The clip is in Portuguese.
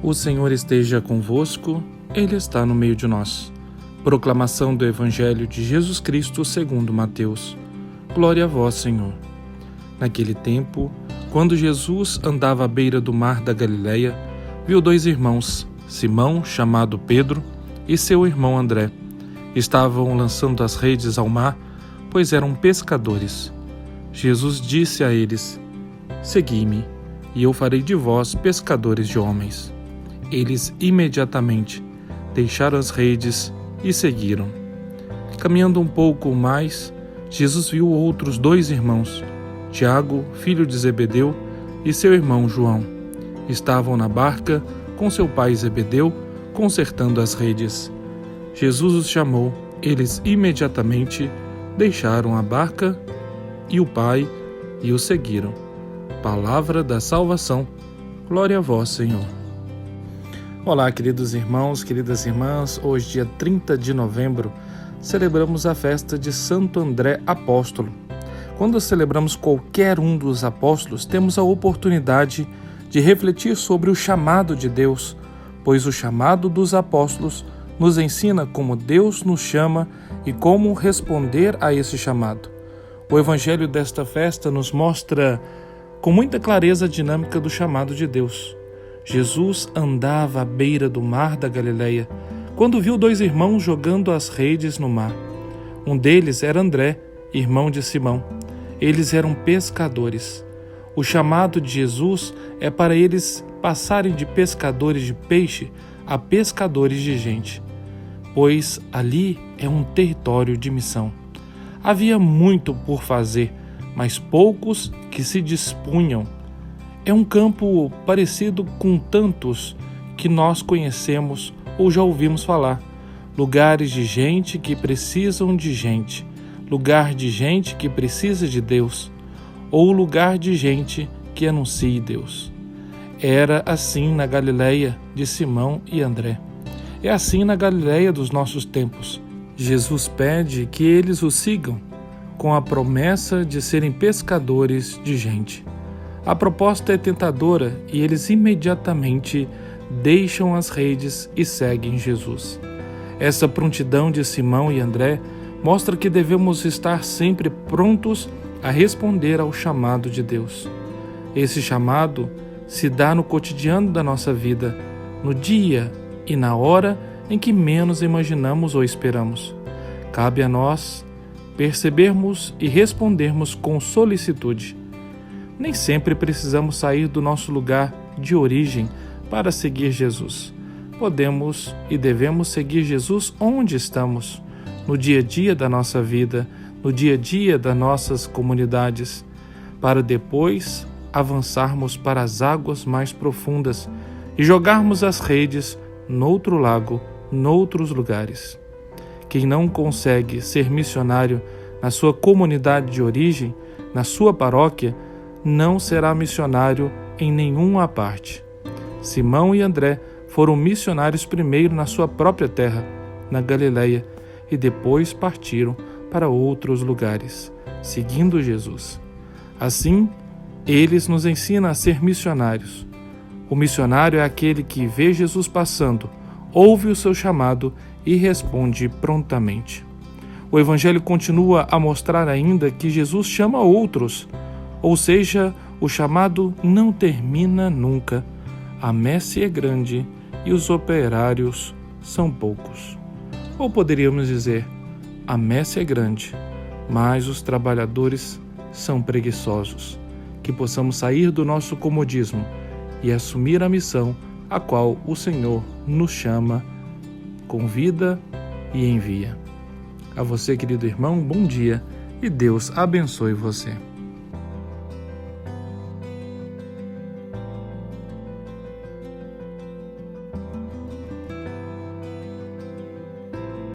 O Senhor esteja convosco, Ele está no meio de nós. Proclamação do Evangelho de Jesus Cristo segundo Mateus. Glória a vós, Senhor. Naquele tempo, quando Jesus andava à beira do mar da Galileia, viu dois irmãos, Simão, chamado Pedro, e seu irmão André. Estavam lançando as redes ao mar, pois eram pescadores. Jesus disse a eles: Segui-me, e eu farei de vós pescadores de homens. Eles imediatamente deixaram as redes e seguiram. Caminhando um pouco mais, Jesus viu outros dois irmãos, Tiago, filho de Zebedeu, e seu irmão João. Estavam na barca com seu pai Zebedeu, consertando as redes. Jesus os chamou, eles imediatamente deixaram a barca e o pai e o seguiram. Palavra da salvação. Glória a vós, Senhor. Olá, queridos irmãos, queridas irmãs. Hoje, dia 30 de novembro, celebramos a festa de Santo André Apóstolo. Quando celebramos qualquer um dos apóstolos, temos a oportunidade de refletir sobre o chamado de Deus, pois o chamado dos apóstolos nos ensina como Deus nos chama e como responder a esse chamado. O evangelho desta festa nos mostra com muita clareza a dinâmica do chamado de Deus. Jesus andava à beira do mar da Galileia, quando viu dois irmãos jogando as redes no mar. Um deles era André, irmão de Simão. Eles eram pescadores. O chamado de Jesus é para eles passarem de pescadores de peixe a pescadores de gente, pois ali é um território de missão. Havia muito por fazer, mas poucos que se dispunham. É um campo parecido com tantos que nós conhecemos ou já ouvimos falar. Lugares de gente que precisam de gente, lugar de gente que precisa de Deus, ou lugar de gente que anuncie Deus. Era assim na Galileia de Simão e André. É assim na Galileia dos nossos tempos. Jesus pede que eles o sigam, com a promessa de serem pescadores de gente. A proposta é tentadora e eles imediatamente deixam as redes e seguem Jesus. Essa prontidão de Simão e André mostra que devemos estar sempre prontos a responder ao chamado de Deus. Esse chamado se dá no cotidiano da nossa vida, no dia e na hora em que menos imaginamos ou esperamos. Cabe a nós percebermos e respondermos com solicitude. Nem sempre precisamos sair do nosso lugar de origem para seguir Jesus. Podemos e devemos seguir Jesus onde estamos, no dia a dia da nossa vida, no dia a dia das nossas comunidades, para depois avançarmos para as águas mais profundas e jogarmos as redes noutro lago, noutros lugares. Quem não consegue ser missionário na sua comunidade de origem, na sua paróquia, não será missionário em nenhuma parte. Simão e André foram missionários primeiro na sua própria terra, na Galileia, e depois partiram para outros lugares, seguindo Jesus. Assim, eles nos ensinam a ser missionários. O missionário é aquele que vê Jesus passando, ouve o seu chamado e responde prontamente. O Evangelho continua a mostrar ainda que Jesus chama outros, ou seja, o chamado não termina nunca. A messe é grande e os operários são poucos. Ou poderíamos dizer, a messe é grande, mas os trabalhadores são preguiçosos. Que possamos sair do nosso comodismo e assumir a missão a qual o Senhor nos chama, convida e envia. A você, querido irmão, bom dia e Deus abençoe você.